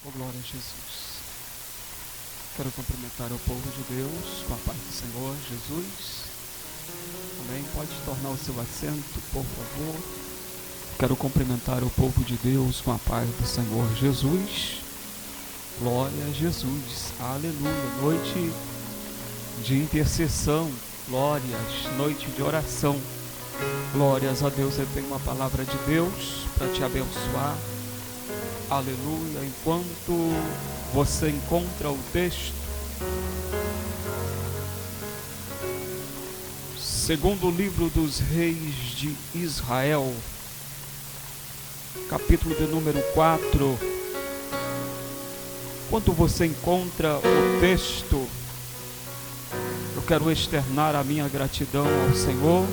Oh, glória a Jesus. Quero cumprimentar o povo de Deus com a paz do Senhor Jesus. Amém. Pode tornar o seu assento, por favor. Quero cumprimentar o povo de Deus com a paz do Senhor Jesus. Glória a Jesus. Aleluia. Noite de intercessão. Glórias. Noite de oração. Glórias a Deus. Eu tenho uma palavra de Deus para te abençoar. Aleluia. Enquanto você encontra o texto, segundo o livro dos reis de Israel, capítulo de número 4, enquanto você encontra o texto, eu quero externar a minha gratidão ao Senhor.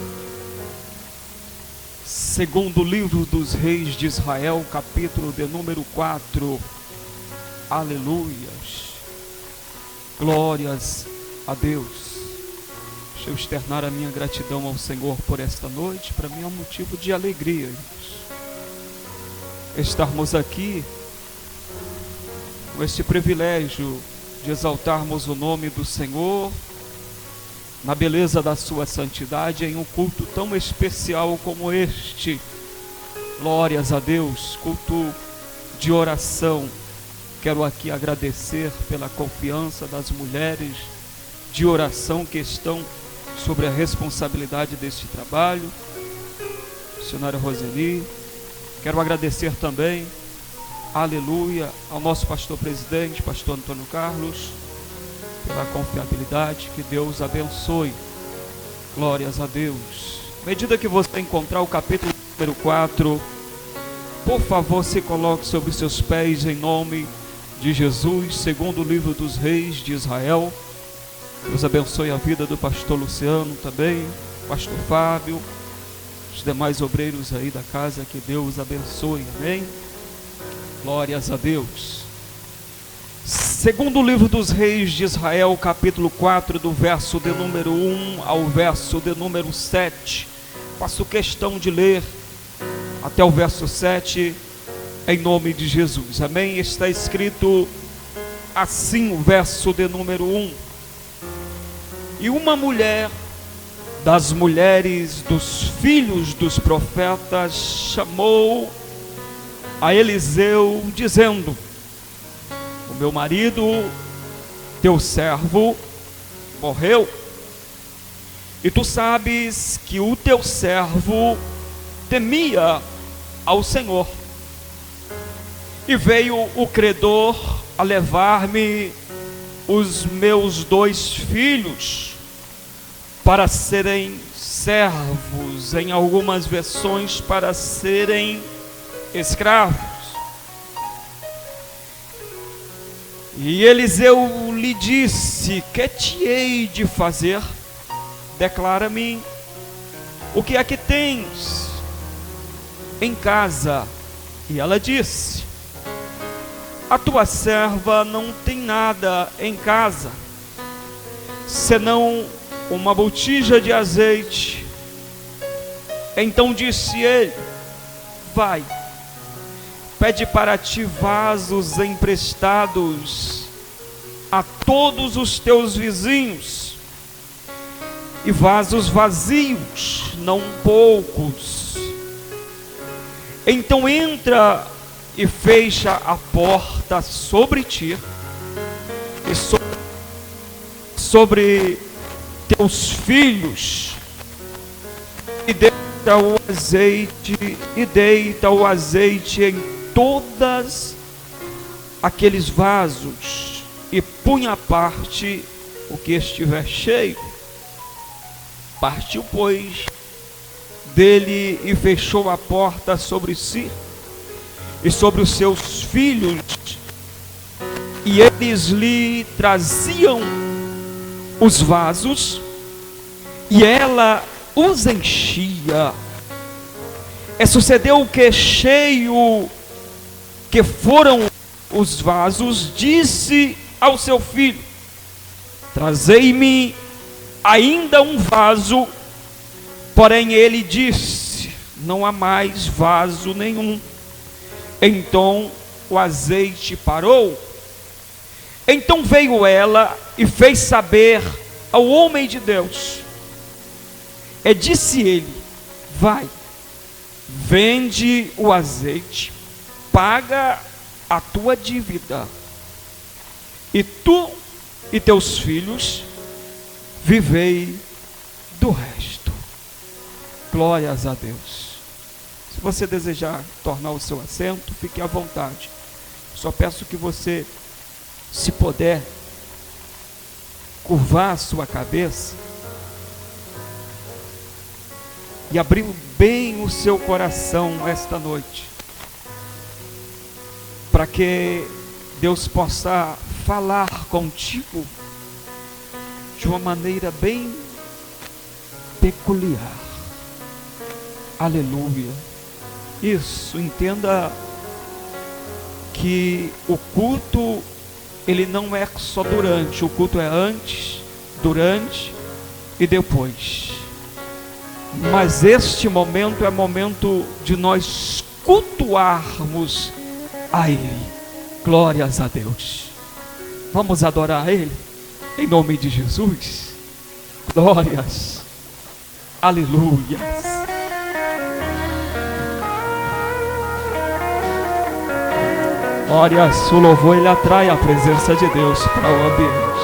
Segundo o livro dos reis de Israel, capítulo de número 4, aleluias, glórias a Deus. Deixa eu externar a minha gratidão ao Senhor por esta noite. Para mim é um motivo de alegria, irmãos, estarmos aqui com este privilégio de exaltarmos o nome do Senhor na beleza da sua santidade, em um culto tão especial como este. Glórias a Deus, culto de oração. Quero aqui agradecer pela confiança das mulheres de oração que estão sobre a responsabilidade deste trabalho. Missionária Roseli. Quero agradecer também, aleluia, ao nosso pastor presidente, pastor Antônio Carlos, pela confiabilidade. Que Deus abençoe. Glórias a Deus. À medida que você encontrar o capítulo número 4, por favor, se coloque sobre seus pés em nome de Jesus, segundo o livro dos reis de Israel. Deus abençoe a vida do pastor Luciano também, pastor Fábio, os demais obreiros aí da casa. Que Deus abençoe, amém? Glórias a Deus. Segundo o livro dos reis de Israel, capítulo 4, do verso de número 1 ao verso de número 7. Faço questão de ler até o verso 7, em nome de Jesus, amém? Está escrito assim o verso de número 1. E uma mulher das mulheres dos filhos dos profetas chamou a Eliseu, dizendo: o meu marido, teu servo, morreu, e tu sabes que o teu servo temia ao Senhor, e veio o credor a levar-me os meus 2 filhos para serem servos, em algumas versões para serem escravos. E Eliseu lhe disse: que te hei de fazer? Declara-me o que é que tens em casa. E ela disse: a tua serva não tem nada em casa, senão uma botija de azeite. Então disse ele: vai, pede para ti vasos emprestados a todos os teus vizinhos, e vasos vazios, não poucos. Então entra e fecha a porta sobre ti e sobre teus filhos, e deita o azeite em todas aqueles vasos, e punha à parte o que estiver cheio. Partiu, pois, dele e fechou a porta sobre si e sobre os seus filhos, e eles lhe traziam os vasos, e ela os enchia. E sucedeu que, cheio que foram os vasos, disse ao seu filho: trazei-me ainda um vaso. Porém ele disse: não há mais vaso nenhum. Então o azeite parou, então veio ela e fez saber ao homem de Deus. E disse ele: vai, vende o azeite, paga a tua dívida, e tu e teus filhos vivei do resto. Glórias a Deus. Se você desejar tornar o seu assento, fique à vontade. Só peço que você, se puder, curvar a sua cabeça e abrir bem o seu coração esta noite, para que Deus possa falar contigo de uma maneira bem peculiar. Aleluia. Isso, entenda que o culto, ele não é só durante, o culto é antes, durante e depois. Mas este momento é momento de nós cultuarmos a Ele. Glórias a Deus. Vamos adorar a Ele em nome de Jesus. Glórias. Aleluias. Glórias. O louvor, ele atrai a presença de Deus para o ambiente.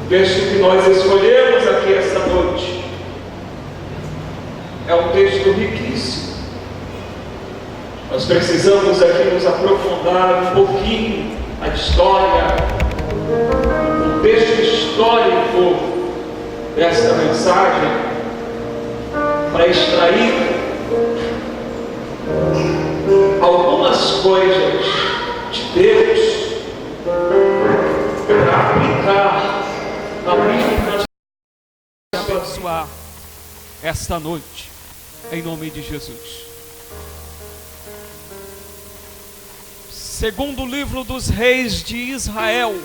O texto que nós escolhemos aqui esta noite é um texto riquíssimo. Nós precisamos aqui nos aprofundar um pouquinho a história, o texto histórico desta mensagem, para extrair algumas coisas de Deus para aplicar na vida e abençoar esta noite, em nome de Jesus. Segundo livro dos reis de Israel,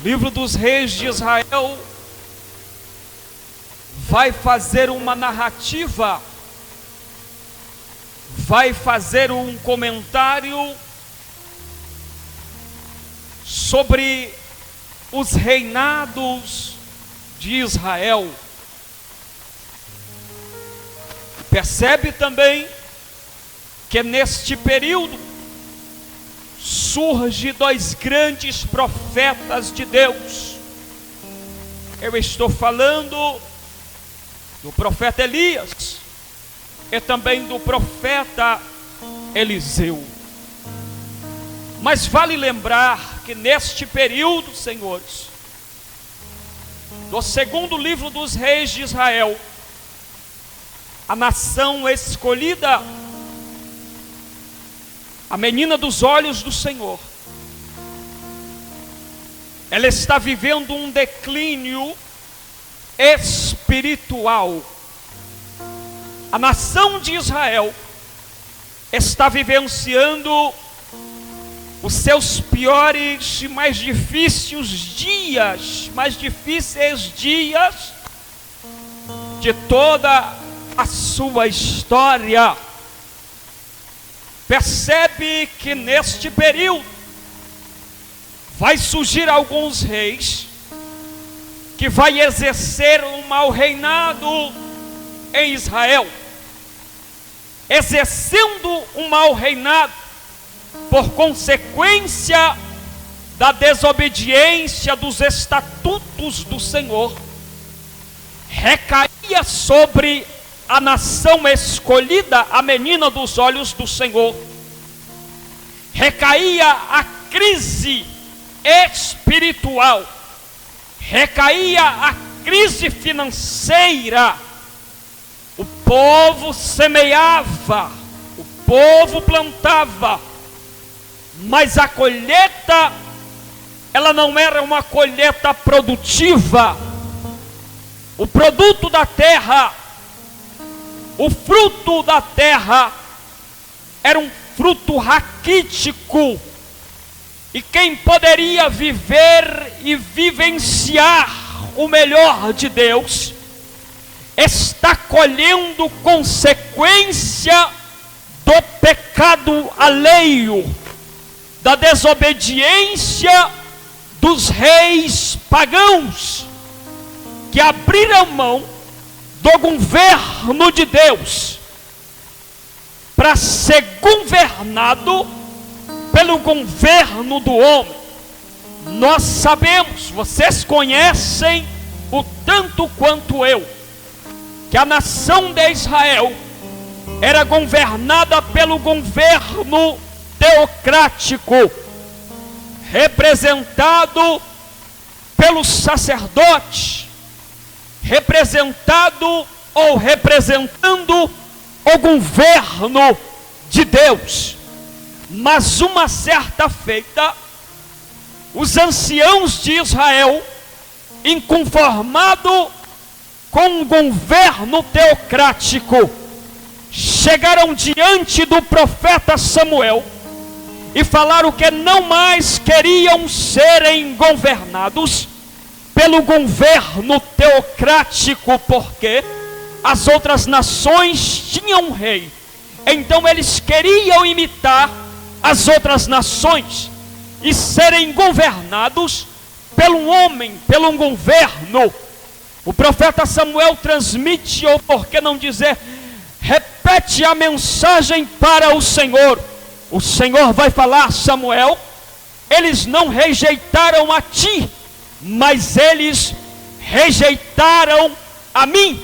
livro dos reis de Israel vai fazer uma narrativa, vai fazer um comentário sobre os reinados de Israel. Percebe também que neste período surge dois grandes profetas de Deus. Eu estou falando do profeta Elias e também do profeta Eliseu. Mas vale lembrar que neste período, senhores, do segundo livro dos reis de Israel, a nação escolhida, a menina dos olhos do Senhor, ela está vivendo um declínio espiritual. A nação de Israel está vivenciando os seus piores e mais difíceis dias de toda a sua história. Percebe que neste período vai surgir alguns reis que vai exercer um mau reinado em Israel, exercendo um mau reinado por consequência da desobediência dos estatutos do Senhor. Recaía sobre a nação escolhida, a menina dos olhos do Senhor, recaía a crise espiritual, recaía a crise financeira. O povo semeava, o povo plantava, mas a colheita, ela não era uma colheita produtiva. O produto da terra, o fruto da terra, era um fruto raquítico. E quem poderia viver e vivenciar o melhor de Deus, está colhendo consequência do pecado alheio, da desobediência dos reis pagãos, que abriram mão do governo de Deus para ser governado pelo governo do homem. Nós sabemos, vocês conhecem o tanto quanto eu, que a nação de Israel era governada pelo governo teocrático, representado pelos sacerdotes, representando o governo de Deus. Mas uma certa feita, os anciãos de Israel, inconformado com o governo teocrático, chegaram diante do profeta Samuel e falaram que não mais queriam serem governados pelo governo teocrático, porque as outras nações tinham um rei. Então eles queriam imitar as outras nações e serem governados pelo homem, pelo governo. O profeta Samuel transmite, ou por que não dizer, repete a mensagem para o Senhor. O Senhor vai falar: Samuel, eles não rejeitaram a ti, mas eles rejeitaram a mim.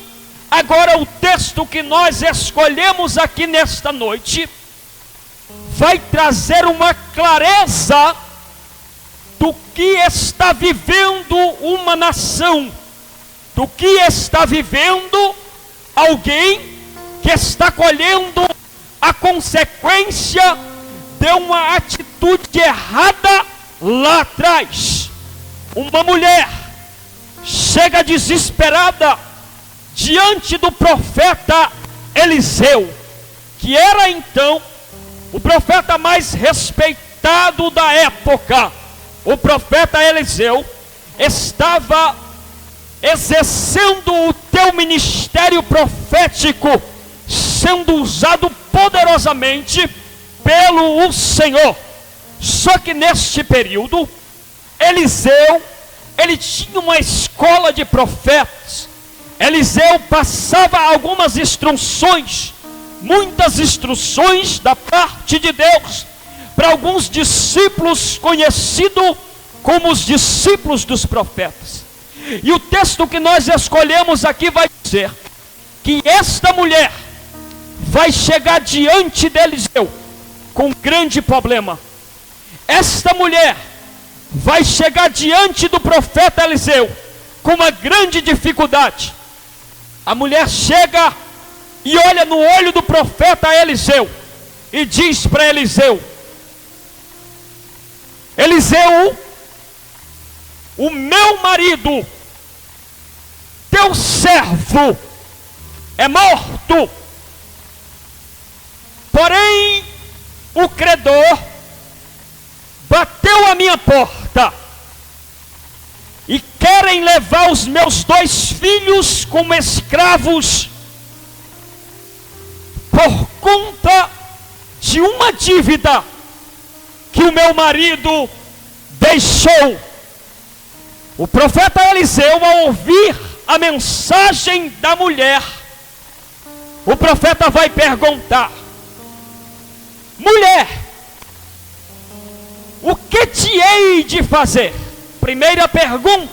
Agora o texto que nós escolhemos aqui nesta noite vai trazer uma clareza do que está vivendo uma nação, do que está vivendo alguém que está colhendo a consequência de uma atitude errada lá atrás. Uma mulher chega desesperada diante do profeta Eliseu, que era então o profeta mais respeitado da época. O profeta Eliseu estava exercendo o teu ministério profético, sendo usado poderosamente pelo Senhor. Só que neste período, Eliseu, ele tinha uma escola de profetas. Eliseu passava algumas instruções, muitas instruções da parte de Deus, para alguns discípulos conhecidos como os discípulos dos profetas. E o texto que nós escolhemos aqui vai dizer que esta mulher vai chegar diante de Eliseu com um grande problema. Esta mulher vai chegar diante do profeta Eliseu com uma grande dificuldade. A mulher chega e olha no olho do profeta Eliseu e diz para Eliseu: Eliseu, o meu marido, teu servo, é morto. Porém, o credor bateu a minha porta e querem levar os meus 2 filhos como escravos por conta de uma dívida que o meu marido deixou. O profeta Eliseu, ao ouvir a mensagem da mulher, o profeta vai perguntar: mulher, o que te hei de fazer? Primeira pergunta.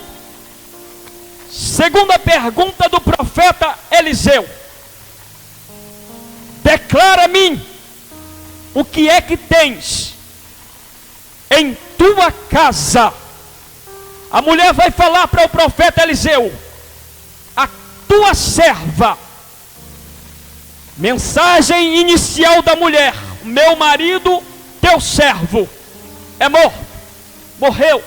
Segunda pergunta do profeta Eliseu: declara-me o que é que tens em tua casa. A mulher vai falar para o profeta Eliseu: a tua serva. Mensagem inicial da mulher: meu marido, teu servo, é morto, morreu.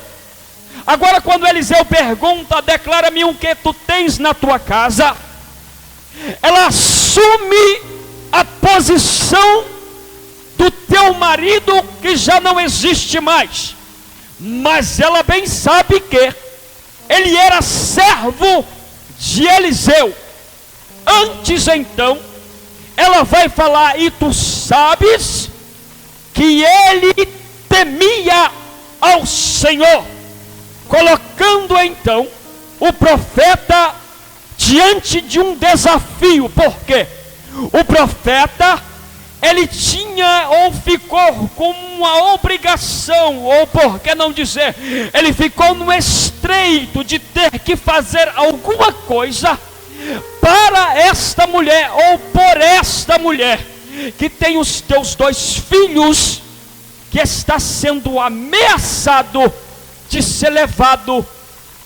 Agora quando Eliseu pergunta: declara-me o que tu tens na tua casa, ela assume a posição do teu marido que já não existe mais. Mas ela bem sabe que ele era servo de Eliseu. Antes então, ela vai falar: e tu sabes que ele temia ao Senhor, colocando então o profeta diante de um desafio. Porque o profeta, ele tinha ou ficou com uma obrigação, ou por que não dizer, ele ficou no estreito de ter que fazer alguma coisa para esta mulher, ou por esta mulher, que tem os teus 2 filhos, que está sendo ameaçado de ser levado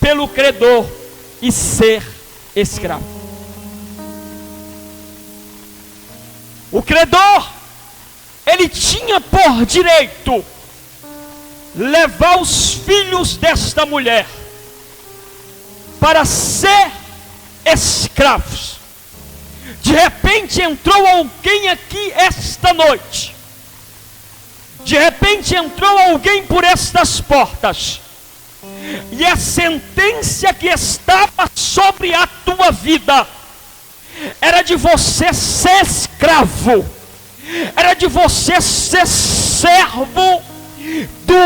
pelo credor e ser escravo. O credor, ele tinha por direito levar os filhos desta mulher para ser escravos. De repente entrou alguém aqui esta noite, de repente entrou alguém por estas portas, e a sentença que estava sobre a tua vida era de você ser escravo, era de você ser servo do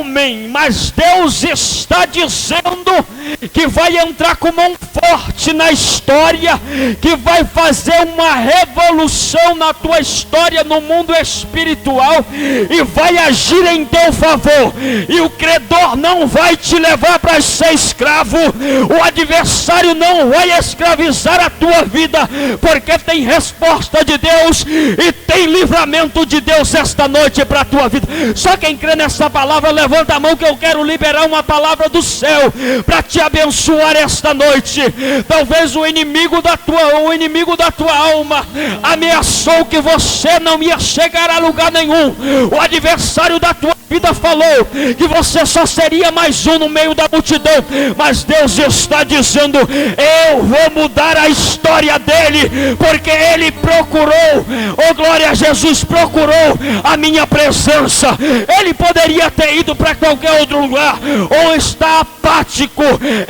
homem, mas Deus está dizendo que vai entrar com mão forte na história, que vai fazer uma revolução na tua história no mundo espiritual e vai agir em teu favor. E o credor não vai te levar para ser escravo, o adversário não vai escravizar a tua vida, porque tem resposta de Deus e tem livramento de Deus esta noite para a tua vida. Só quem crê nessa palavra, levanta a mão que eu quero liberar uma palavra do céu para te abençoar esta noite. Talvez o inimigo da tua alma ameaçou que você não ia chegar a lugar nenhum. O adversário da tua vida falou que você só seria mais um no meio da multidão, mas Deus está dizendo: eu vou mudar a história dele, porque ele procurou, oh glória a Jesus, procurou a minha presença. Ele poderia ter ido para qualquer outro lugar, ou está apático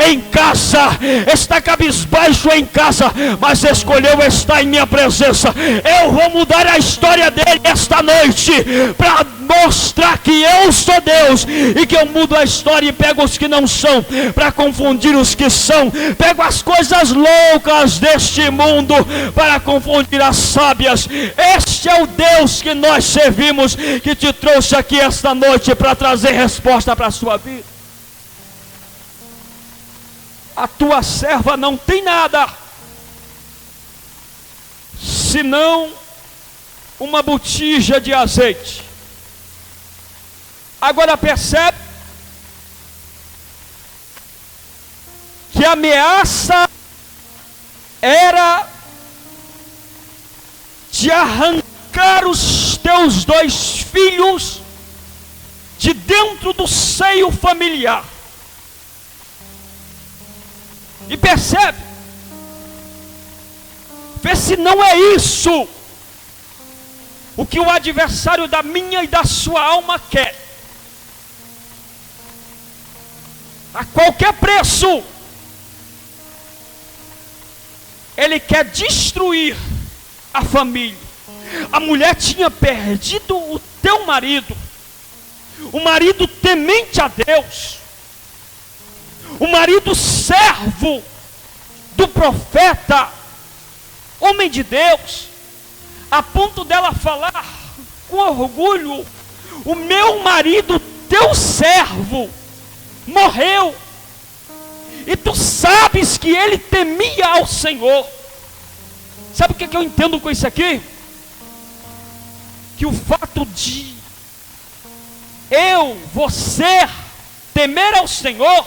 em casa, está cabisbaixo em casa, mas escolheu estar em minha presença. Eu vou mudar a história dele esta noite, para mostrar que eu sou Deus, e que eu mudo a história e pego os que não são, para confundir os que são, pego as coisas loucas deste mundo, para confundir as sábias. Este é o Deus que nós servimos, que te trouxe aqui esta noite para trazer resposta para a sua vida. A tua serva não tem nada, senão uma botija de azeite. Agora percebe que a ameaça era de arrancar os teus 2 filhos de dentro do seio familiar. E percebe, vê se não é isso o que o adversário da minha e da sua alma quer. A qualquer preço, ele quer destruir a família. A mulher tinha perdido o teu marido, o marido temente a Deus, o marido servo do profeta, homem de Deus, a ponto dela falar com orgulho: o meu marido, teu servo, morreu, e tu sabes que ele temia ao Senhor. Sabe o que eu entendo com isso aqui? Que o fato de você temer ao Senhor,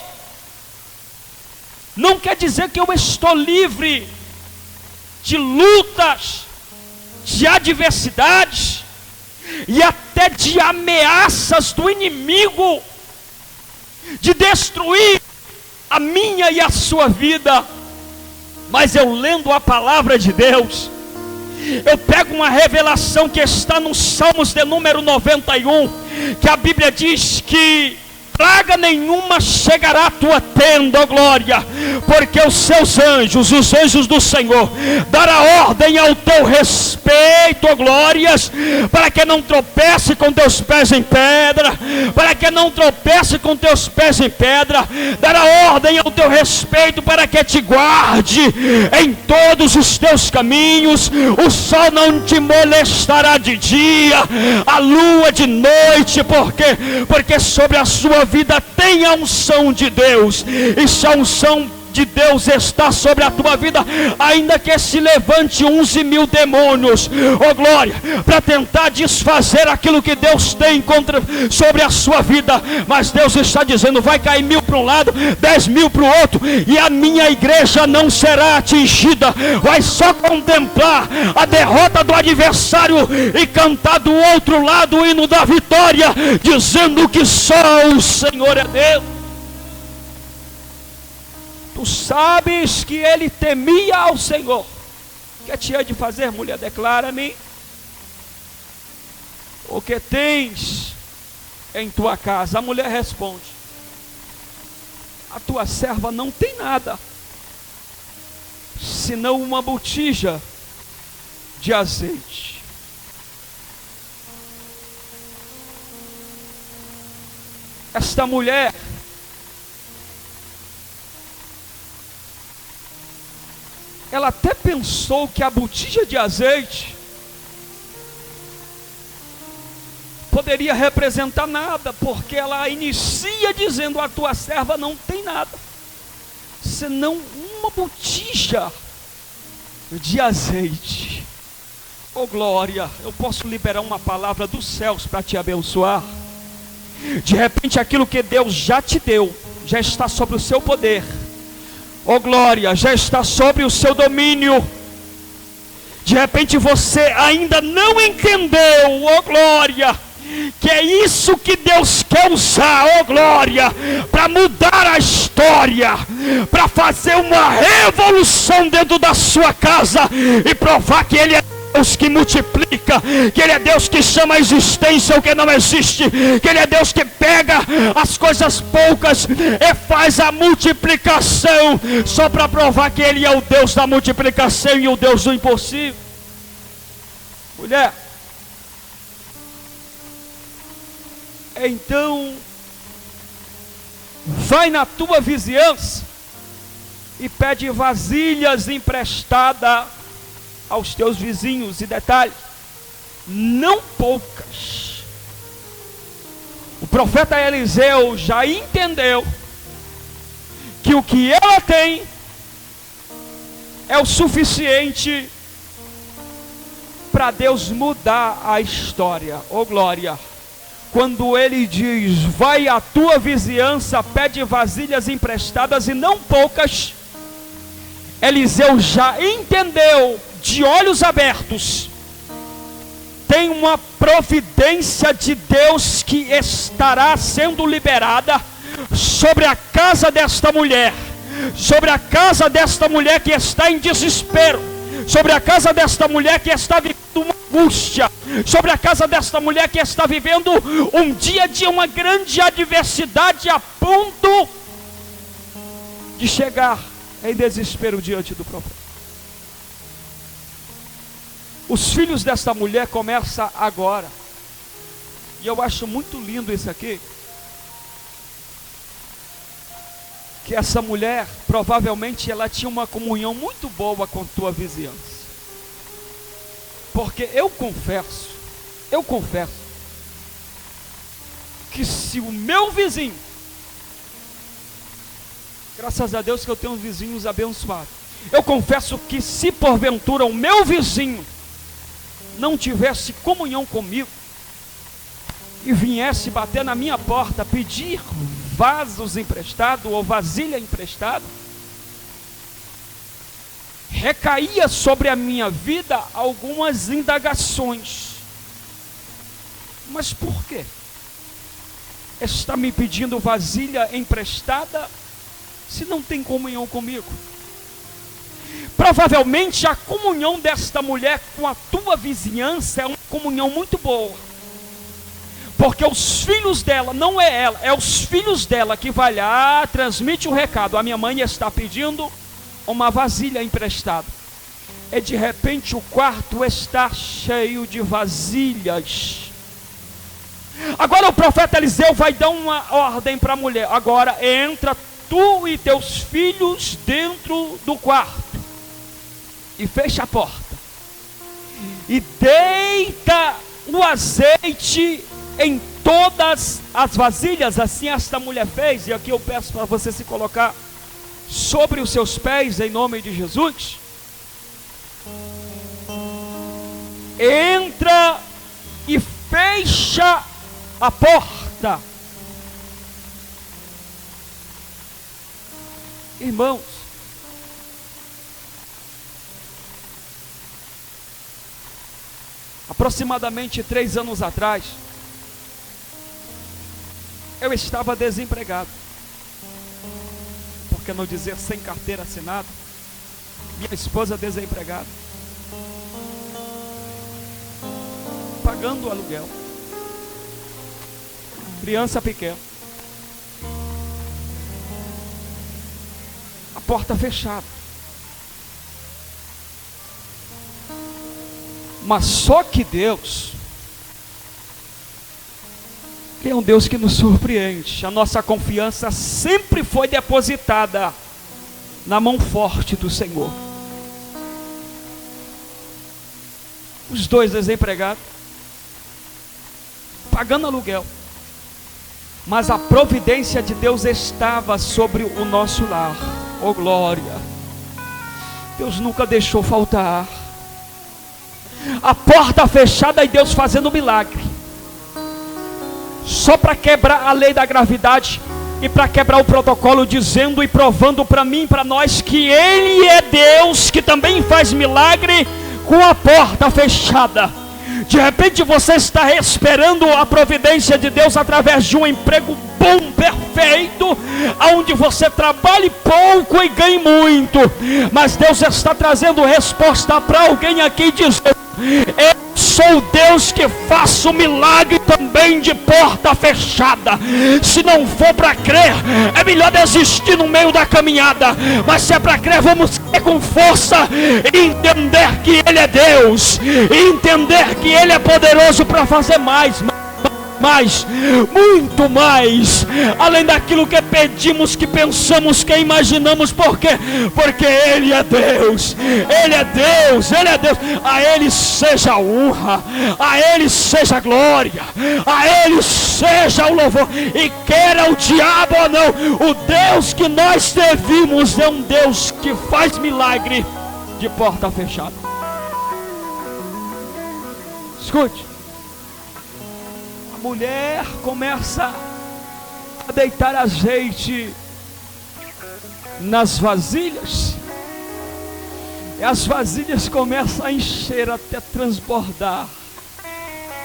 não quer dizer que eu estou livre de lutas, de adversidades e até de ameaças do inimigo de destruir a minha e a sua vida. Mas eu, lendo a palavra de Deus, eu pego uma revelação que está no Salmos de número 91, que a Bíblia diz que praga nenhuma chegará à tua tenda, ó glória, porque os seus anjos, os anjos do Senhor, dará ordem ao teu respeito, ó glórias, para que não tropece com teus pés em pedra, para que não tropece com teus pés em pedra, dará ordem ao teu respeito para que te guarde em todos os teus caminhos. O sol não te molestará de dia, a lua de noite, porque sobre a sua vida tem a unção de Deus, e se a unção de Deus está sobre a tua vida, ainda que se levante 11.000 demônios, oh glória, para tentar desfazer aquilo que Deus tem sobre a sua vida, mas Deus está dizendo: vai cair 1.000 para um lado, 10.000 para o outro, e a minha igreja não será atingida, vai só contemplar a derrota do adversário e cantar do outro lado o hino da vitória, dizendo que só o Senhor é Deus. Tu sabes que ele temia ao Senhor. O que te há de fazer, mulher? Declara-me o que tens em tua casa. A mulher responde: a tua serva não tem nada, senão uma botija de azeite. esta mulher ela até pensou que a botija de azeite poderia representar nada, porque ela inicia dizendo: a tua serva não tem nada, senão uma botija de azeite. Oh glória, eu posso liberar uma palavra dos céus para te abençoar. De repente aquilo que Deus já te deu, já está sobre o seu poder. Oh glória, já está sobre o seu domínio. De repente você ainda não entendeu, oh glória, que é isso que Deus quer usar, oh glória, para mudar a história, para fazer uma revolução dentro da sua casa e provar que Ele é Deus que multiplica, que Ele é Deus que chama a existência o que não existe, que Ele é Deus que pega as coisas poucas e faz a multiplicação, só para provar que Ele é o Deus da multiplicação e o Deus do impossível. Mulher, então vai na tua vizinhança e pede vasilhas emprestadas aos teus vizinhos, e detalhe, não poucas. O profeta Eliseu já entendeu que o que ela tem é o suficiente para Deus mudar a história. Oh glória! Quando ele diz: vai à tua vizinhança, pede vasilhas emprestadas e não poucas, Eliseu já entendeu, de olhos abertos, tem uma providência de Deus que estará sendo liberada sobre a casa desta mulher, sobre a casa desta mulher que está em desespero, sobre a casa desta mulher que está vivendo uma angústia, sobre a casa desta mulher que está vivendo um dia de uma grande adversidade, a ponto de chegar em desespero diante do profeta. Os filhos desta mulher começam agora, e eu acho muito lindo isso aqui, que essa mulher, provavelmente ela tinha uma comunhão muito boa com tua vizinhança, porque eu confesso, que se o meu vizinho, graças a Deus que eu tenho vizinhos abençoados, eu confesso que se porventura o meu vizinho não tivesse comunhão comigo e viesse bater na minha porta, pedir vasos emprestados ou vasilha emprestada, recaía sobre a minha vida algumas indagações. Mas por quê? Está me pedindo vasilha emprestada se não tem comunhão comigo? Provavelmente a comunhão desta mulher com a tua vizinhança é uma comunhão muito boa, porque os filhos dela, não é ela, é os filhos dela que vai lá, transmite o recado: a minha mãe está pedindo uma vasilha emprestada. E de repente o quarto está cheio de vasilhas. Agora o profeta Eliseu vai dar uma ordem para a mulher: agora entra tu e teus filhos dentro do quarto e fecha a porta e deita o azeite em todas as vasilhas. Assim esta mulher fez, e aqui eu peço para você se colocar sobre os seus pés em nome de Jesus. Entra e fecha a porta. Irmãos, aproximadamente 3 anos atrás, eu estava desempregado, por que não dizer sem carteira assinada, minha esposa desempregada, pagando o aluguel, criança pequena, a porta fechada. Mas só que Deus É um Deus que nos surpreende. A nossa confiança sempre foi depositada na mão forte do Senhor. Os dois desempregados, pagando aluguel, mas a providência de Deus estava sobre o nosso lar. Oh glória! Deus nunca deixou faltar. A porta fechada e Deus fazendo milagre, só para quebrar a lei da gravidade e para quebrar o protocolo, dizendo e provando para mim e para nós que Ele é Deus, que também faz milagre com a porta fechada. De repente você está esperando a providência de Deus através de um emprego bom, perfeito, onde você trabalhe pouco e ganhe muito, mas Deus está trazendo resposta para alguém aqui dizendo: eu sou Deus que faço milagre também de porta fechada. Se não for para crer, é melhor desistir no meio da caminhada, mas se é para crer, vamos crer com força e entender que Ele é Deus, e entender que Ele é poderoso para fazer mais, muito mais, além daquilo que pedimos, que pensamos, que imaginamos. Por quê? Porque Ele é Deus, Ele é Deus, Ele é Deus. A Ele seja a honra, a Ele seja a glória, a Ele seja o louvor. E queira o diabo ou não, o Deus que nós servimos é um Deus que faz milagre de porta fechada. Escute. Mulher começa a deitar azeite nas vasilhas, e as vasilhas começam a encher até transbordar.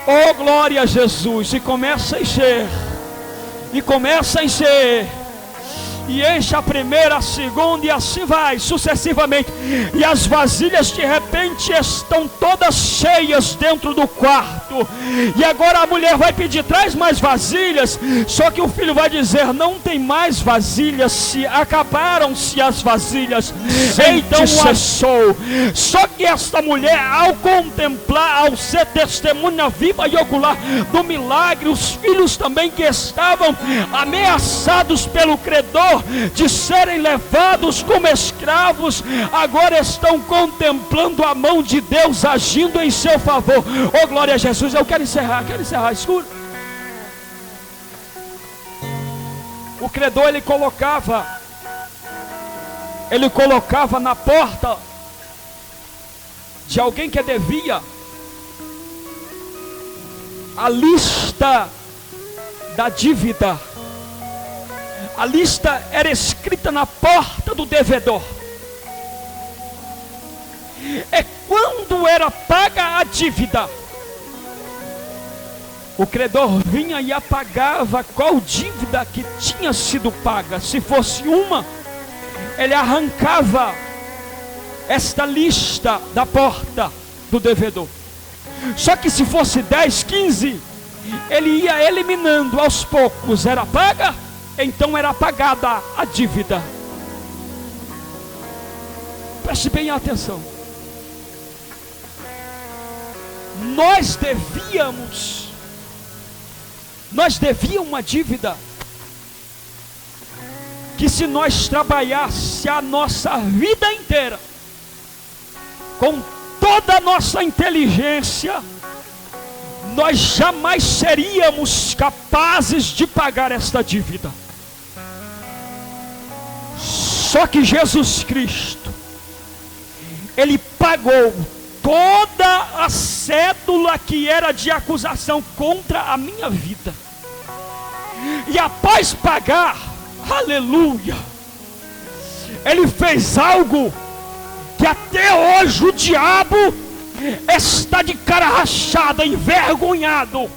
Oh glória a Jesus! E começa a encher, e começa a encher, e enche a primeira, a segunda, e assim vai sucessivamente. E as vasilhas de repente estão todas cheias dentro do quarto. E agora a mulher vai pedir: traz mais vasilhas. Só que o filho vai dizer: não tem mais vasilhas, se acabaram-se as vasilhas. Então achou. Só que esta mulher, ao contemplar, ao ser testemunha viva e ocular do milagre, os filhos também que estavam ameaçados pelo credor de serem levados como escravos, agora estão contemplando a mão de Deus agindo em seu favor. Oh glória a Jesus! Eu quero encerrar, escuro. O credor ele colocava na porta de alguém que devia a lista da dívida. A lista era escrita na porta do devedor. É quando era paga a dívida, o credor vinha e apagava qual dívida que tinha sido paga. Se fosse uma, ele arrancava esta lista da porta do devedor. Só que se fosse 10, 15, ele ia eliminando aos poucos. Era paga, então era pagada a dívida. Preste bem atenção. Nós devíamos uma dívida que, se nós trabalhasse a nossa vida inteira com toda a nossa inteligência, nós jamais seríamos capazes de pagar esta dívida. Só que Jesus Cristo, Ele pagou toda a cédula que era de acusação contra a minha vida. E após pagar, aleluia, Ele fez algo que até hoje o diabo está de cara rachada, envergonhado.